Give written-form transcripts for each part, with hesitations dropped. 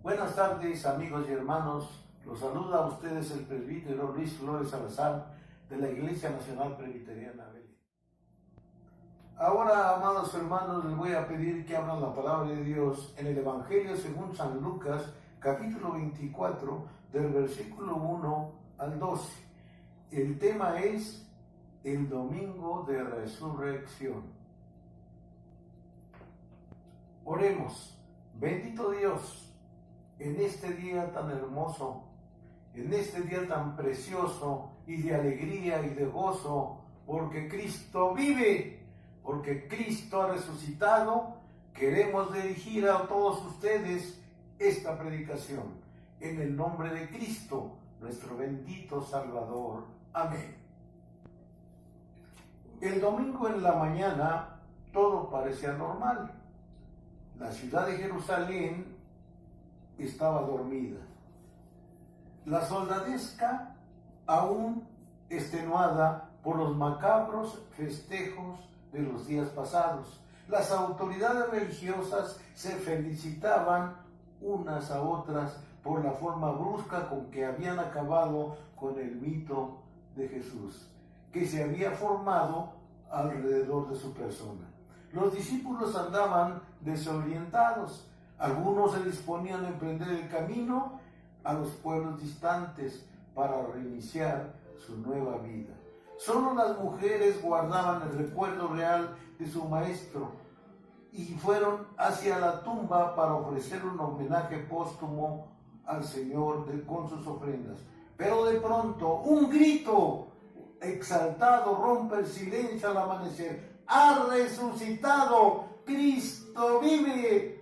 Buenas tardes, amigos y hermanos. Los saluda a ustedes el presbítero Luis Flores Salazar de la Iglesia Nacional Presbiteriana Belén. Ahora, amados hermanos, les voy a pedir que abran la palabra de Dios en el Evangelio según San Lucas, capítulo 24, del versículo 1 al 12. El tema es el Domingo de Resurrección. Oremos. Bendito Dios, en este día tan hermoso, en este día tan precioso y de alegría y de gozo, porque Cristo vive, porque Cristo ha resucitado, queremos dirigir a todos ustedes esta predicación, en el nombre de Cristo, nuestro bendito Salvador. Amén. El domingo en la mañana todo parecía normal. La ciudad de Jerusalén estaba dormida. La soldadesca, aún extenuada por los macabros festejos de los días pasados. Las autoridades religiosas se felicitaban unas a otras por la forma brusca con que habían acabado con el mito de Jesús, que se había formado alrededor de su persona. Los discípulos andaban desorientados. Algunos se disponían a emprender el camino a los pueblos distantes para reiniciar su nueva vida. Solo las mujeres guardaban el recuerdo real de su maestro y fueron hacia la tumba para ofrecer un homenaje póstumo al Señor con sus ofrendas. Pero de pronto, un grito exaltado rompe el silencio al amanecer. ¡Ha resucitado! ¡Cristo vive!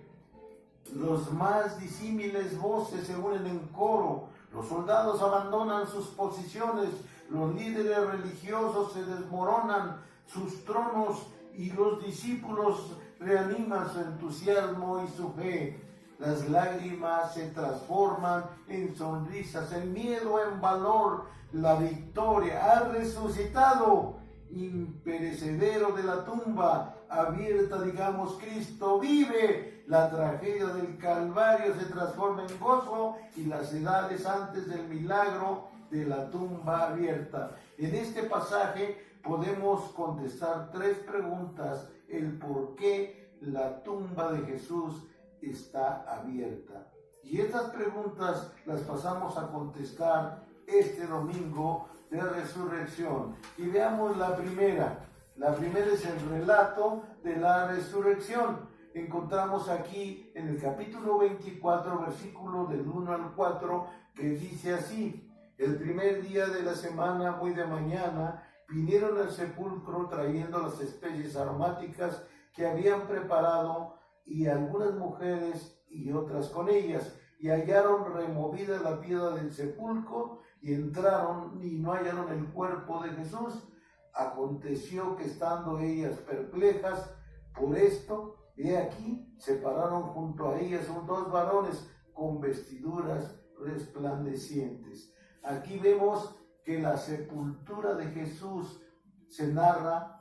Los más disímiles voces se unen en coro. Los soldados abandonan sus posiciones. Los líderes religiosos se desmoronan sus tronos y los discípulos reaniman su entusiasmo y su fe. Las lágrimas se transforman en sonrisas, el miedo en valor, la victoria. Ha resucitado, imperecedero de la tumba, abierta, digamos, Cristo vive. La tragedia del Calvario se transforma en gozo y las edades antes del milagro de la tumba abierta. En este pasaje podemos contestar tres preguntas: el por qué la tumba de Jesús está abierta. Y estas preguntas las pasamos a contestar este domingo de resurrección. Y veamos la primera. La primera es el relato de la resurrección. Encontramos aquí en el capítulo 24, versículo del 1 al 4, que dice así: el primer día de la semana, muy de mañana, vinieron al sepulcro trayendo las especies aromáticas que habían preparado, y algunas mujeres y otras con ellas, y hallaron removida la piedra del sepulcro, y entraron y no hallaron el cuerpo de Jesús. Aconteció que estando ellas perplejas por esto, he aquí, se pararon junto a ellas dos varones con vestiduras resplandecientes. Aquí vemos que la sepultura de Jesús se narra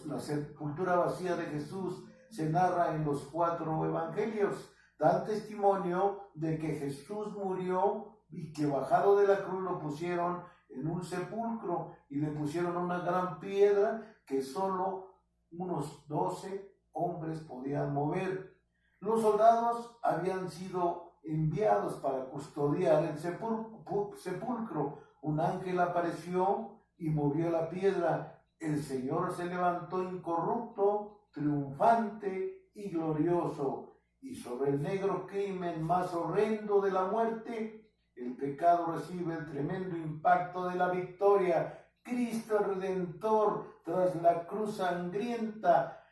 la sepultura vacía de Jesús se narra en los 4 evangelios. Dan testimonio de que Jesús murió y que bajado de la cruz lo pusieron en un sepulcro y le pusieron una gran piedra que solo unos 12 hombres podían mover. Los soldados habían sido enviados para custodiar el sepulcro. Un ángel apareció y movió la piedra. El Señor se levantó incorrupto, triunfante y glorioso, y sobre el negro crimen más horrendo de la muerte, el pecado recibe el tremendo impacto de la victoria. Cristo Redentor, tras la cruz sangrienta,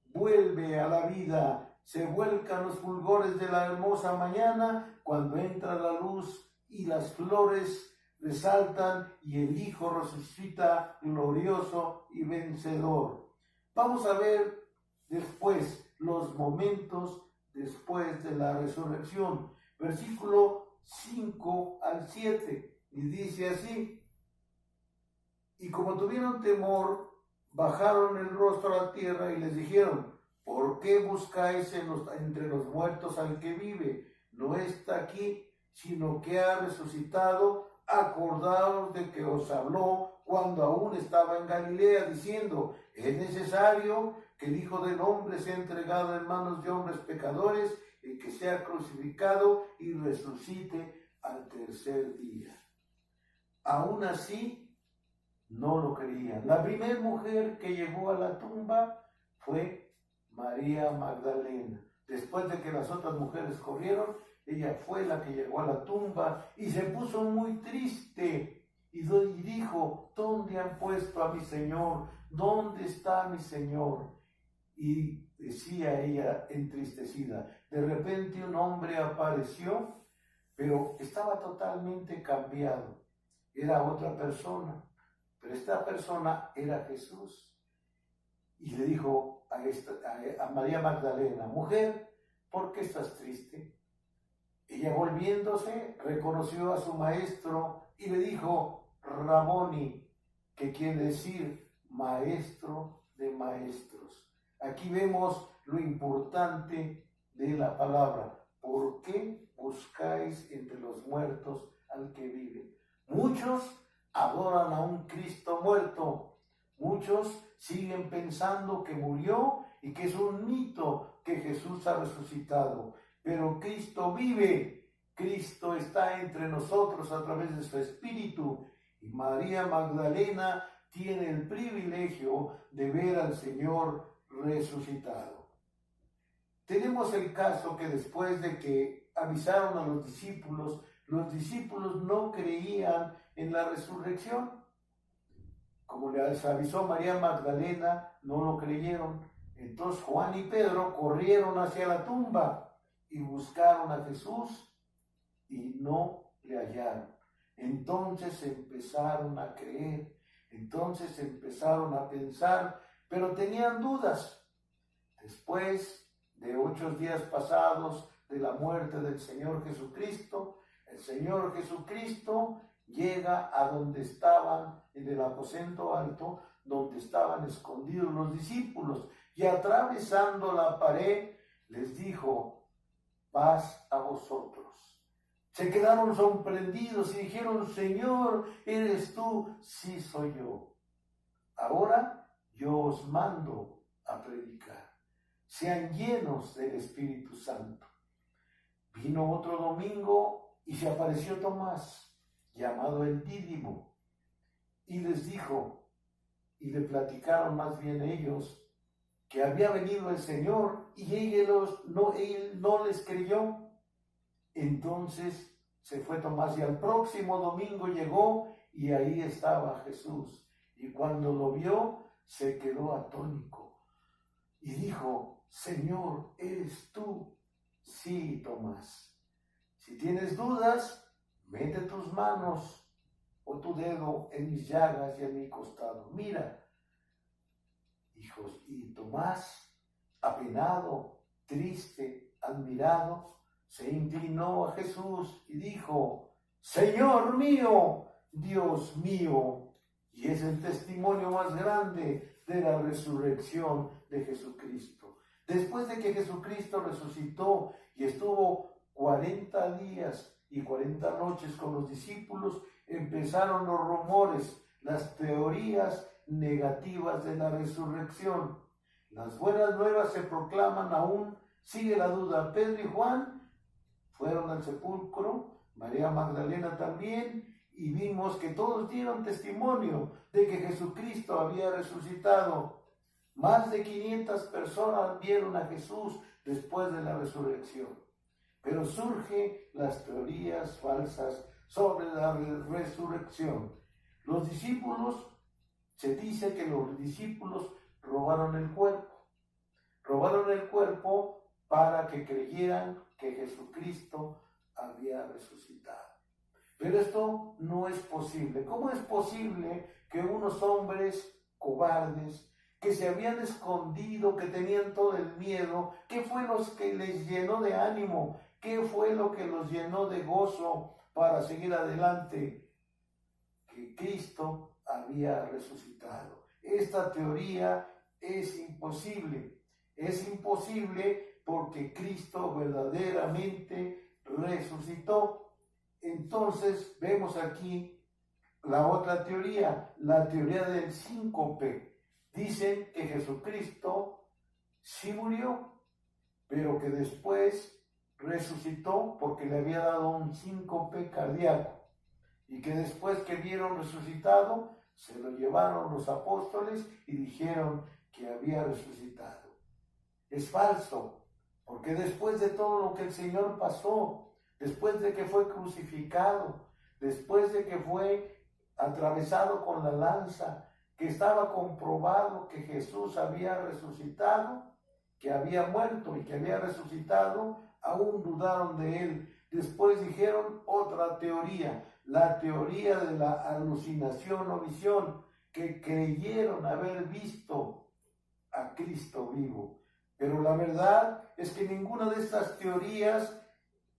vuelve a la vida. Se vuelcan los fulgores de la hermosa mañana cuando entra la luz y las flores resaltan y el Hijo resucita glorioso y vencedor. Vamos a ver después los momentos después de la resurrección. Versículo 5 al 7. Y dice así: y como tuvieron temor, bajaron el rostro a la tierra y les dijeron: ¿por qué buscáis entre los muertos al que vive? no está aquí, sino que ha resucitado. Acordaos de que os habló cuando aún estaba en Galilea, diciendo: es necesario que el Hijo del Hombre sea entregado en manos de hombres pecadores, y que sea crucificado y resucite al tercer día. Aún así, no lo creían. La primera mujer que llegó a la tumba fue María Magdalena. Después de que las otras mujeres corrieron, ella fue la que llegó a la tumba y se puso muy triste y dijo: ¿dónde han puesto a mi Señor? ¿Dónde está mi Señor? Y decía ella entristecida. De repente un hombre apareció, pero estaba totalmente cambiado. Era otra persona, pero esta persona era Jesús. Y le dijo a María Magdalena: mujer, ¿por qué estás triste? Ella, volviéndose, reconoció a su maestro y le dijo: Raboni, que quiere decir maestro de maestros. Aquí vemos lo importante de la palabra. ¿Por qué buscáis entre los muertos al que vive? Muchos adoran a un Cristo muerto. Muchos siguen pensando que murió y que es un mito que Jesús ha resucitado. Pero Cristo vive, Cristo está entre nosotros a través de su Espíritu. Y María Magdalena tiene el privilegio de ver al Señor resucitado. Tenemos el caso que después de que avisaron a los discípulos no creían en la resurrección. Como les avisó María Magdalena, no lo creyeron. Entonces Juan y Pedro corrieron hacia la tumba y buscaron a Jesús y no le hallaron. Entonces empezaron a creer, entonces empezaron a pensar, pero tenían dudas. Después de 8 días pasados de la muerte del Señor Jesucristo, el Señor Jesucristo llega a donde estaban, en el aposento alto, donde estaban escondidos los discípulos, y atravesando la pared les dijo: paz a vosotros. Se quedaron sorprendidos y dijeron: Señor, ¿eres tú? Sí, soy yo. Ahora yo os mando a predicar. Sean llenos del Espíritu Santo. Vino otro domingo y se apareció Tomás, llamado el Dídimo, y les dijo, y le platicaron más bien ellos, que había venido el Señor, y él no les creyó. Entonces se fue Tomás y al próximo domingo llegó y ahí estaba Jesús. Y cuando lo vio, se quedó atónito y dijo: Señor, ¿eres tú? Sí, Tomás. Si tienes dudas, mete tus manos o tu dedo en mis llagas y en mi costado. Mira. Hijos, y Tomás, apenado, triste, admirado, se inclinó a Jesús y dijo: Señor mío, Dios mío. Y es el testimonio más grande de la resurrección de Jesucristo. Después de que Jesucristo resucitó y estuvo 40 días y 40 noches con los discípulos, empezaron los rumores, las teorías negativas de la resurrección. Las buenas nuevas se proclaman aún, sigue la duda. Pedro y Juan fueron al sepulcro, María Magdalena también, y vimos que todos dieron testimonio de que Jesucristo había resucitado. Más de 500 personas vieron a Jesús después de la resurrección. Pero surgen las teorías falsas sobre la resurrección. Los discípulos, se dice que los discípulos robaron el cuerpo. Robaron el cuerpo para que creyeran que Jesucristo había resucitado. Pero esto no es posible. ¿Cómo es posible que unos hombres cobardes, que se habían escondido, que tenían todo el miedo, qué fue lo que les llenó de ánimo, qué fue lo que los llenó de gozo para seguir adelante? Que Cristo había resucitado. Esta teoría es imposible. Es imposible porque Cristo verdaderamente resucitó. Entonces vemos aquí la otra teoría, la teoría del síncope. Dicen que Jesucristo sí murió, pero que después resucitó porque le había dado un síncope cardíaco, y que después que vieron resucitado, se lo llevaron los apóstoles y dijeron que había resucitado. Es falso, porque después de todo lo que el Señor pasó, después de que fue crucificado, después de que fue atravesado con la lanza, que estaba comprobado que Jesús había resucitado, que había muerto y que había resucitado, aún dudaron de él. Después dijeron otra teoría, la teoría de la alucinación o visión, que creyeron haber visto a Cristo vivo. Pero la verdad es que ninguna de estas teorías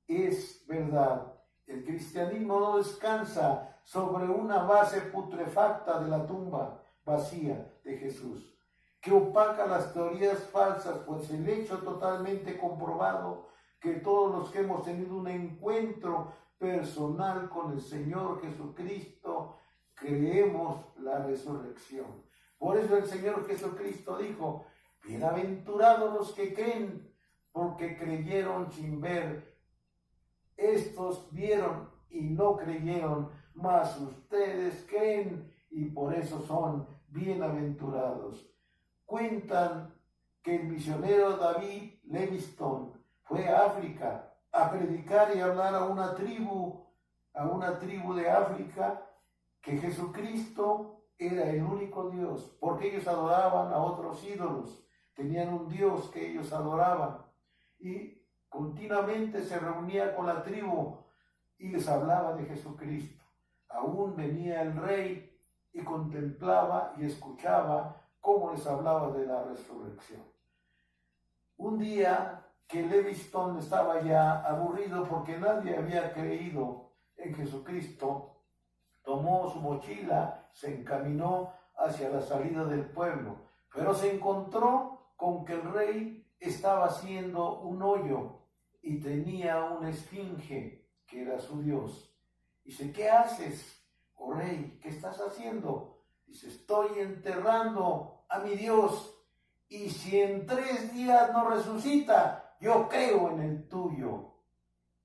es verdad. El cristianismo no descansa sobre una base putrefacta de la tumba vacía de Jesús, que opaca las teorías falsas, pues el hecho totalmente comprobado que todos los que hemos tenido un encuentro personal con el Señor Jesucristo, creemos la resurrección. Por eso el Señor Jesucristo dijo: bienaventurados los que creen, porque creyeron sin ver. Estos vieron y no creyeron, mas ustedes creen y por eso son bienaventurados. Cuentan que el misionero David Livingstone fue a África a predicar y hablar a una tribu de África, que Jesucristo era el único Dios, porque ellos adoraban a otros ídolos, tenían un Dios que ellos adoraban, y continuamente se reunía con la tribu y les hablaba de Jesucristo. Aún venía el rey y contemplaba y escuchaba cómo les hablaba de la resurrección. Un día que Livingstone estaba ya aburrido porque nadie había creído en Jesucristo, tomó su mochila, se encaminó hacia la salida del pueblo, pero se encontró con que el rey estaba haciendo un hoyo y tenía una esfinge que era su Dios. Dice: ¿qué haces, oh rey? ¿Qué estás haciendo? Dice: estoy enterrando a mi Dios, y si en 3 días no resucita, yo creo en el tuyo.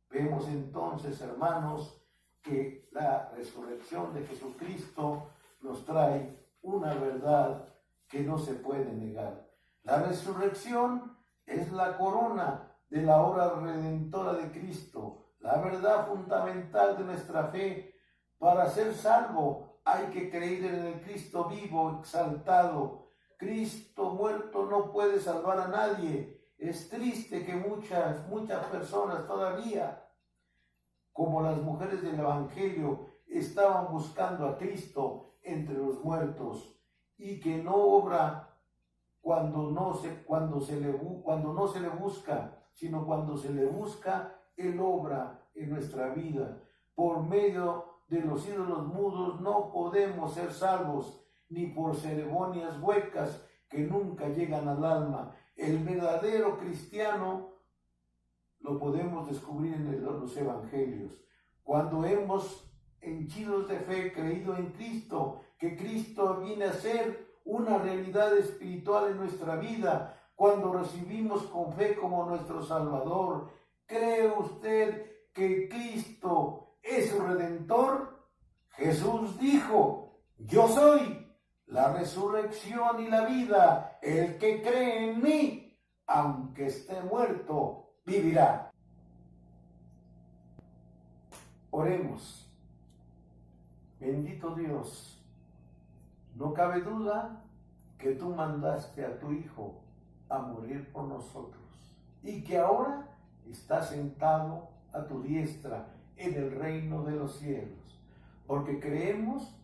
Vemos entonces, hermanos, que la resurrección de Jesucristo nos trae una verdad que no se puede negar. La resurrección es la corona de la obra redentora de Cristo, la verdad fundamental de nuestra fe. Para ser salvo hay que creer en el Cristo vivo, exaltado. Cristo muerto no puede salvar a nadie. Es triste que muchas personas todavía, como las mujeres del Evangelio, estaban buscando a Cristo entre los muertos, y que no obra cuando no se le busca, sino cuando se le busca, Él obra en nuestra vida. Por medio de los ídolos mudos no podemos ser salvos, ni por ceremonias huecas que nunca llegan al alma. El verdadero cristiano lo podemos descubrir en los evangelios. Cuando hemos, henchidos de fe, creído en Cristo, que Cristo viene a ser una realidad espiritual en nuestra vida, cuando recibimos con fe como nuestro Salvador, ¿cree usted que Cristo es su Redentor? Jesús dijo: yo soy la resurrección y la vida. El que cree en mí, aunque esté muerto, vivirá. Oremos. Bendito Dios, no cabe duda que tú mandaste a tu Hijo a morir por nosotros, y que ahora está sentado a tu diestra en el reino de los cielos, porque creemos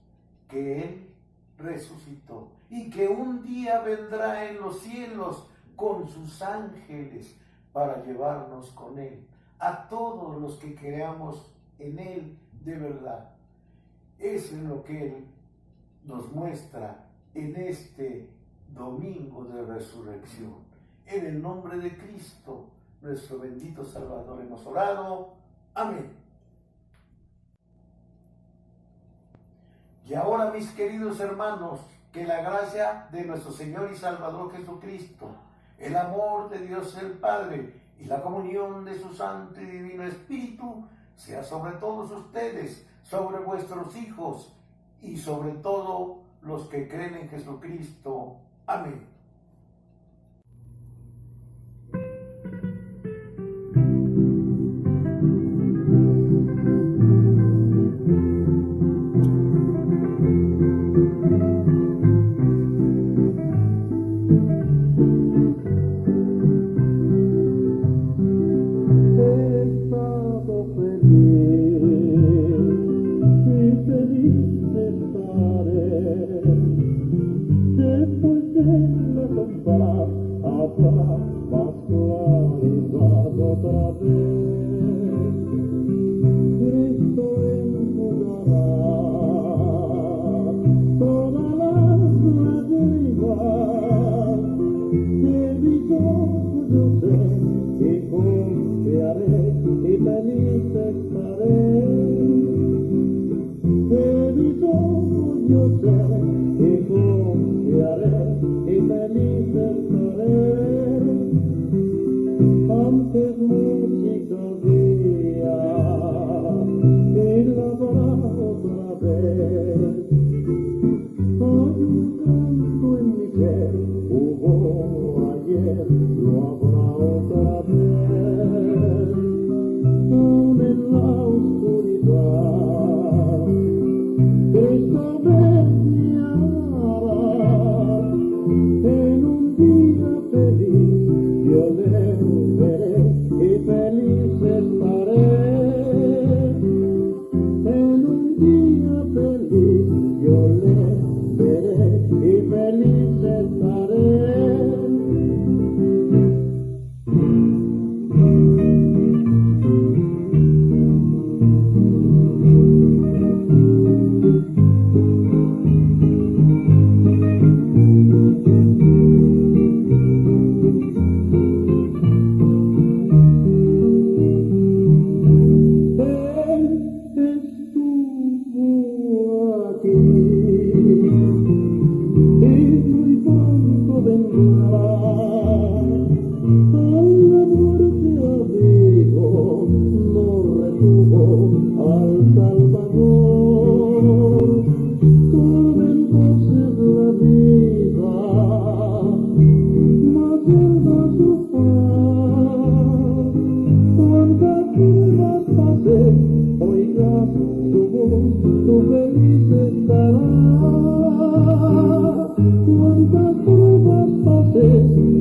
que Él resucitó y que un día vendrá en los cielos con sus ángeles para llevarnos con Él, a todos los que creamos en Él de verdad. Eso es lo que Él nos muestra en este domingo de resurrección. En el nombre de Cristo, nuestro bendito Salvador, hemos orado. Amén. Y ahora, mis queridos hermanos, que la gracia de nuestro Señor y Salvador Jesucristo, el amor de Dios el Padre y la comunión de su Santo y Divino Espíritu sea sobre todos ustedes, sobre vuestros hijos y sobre todo los que creen en Jesucristo. Amén.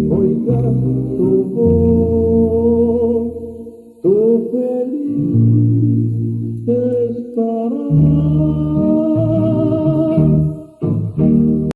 Oiga,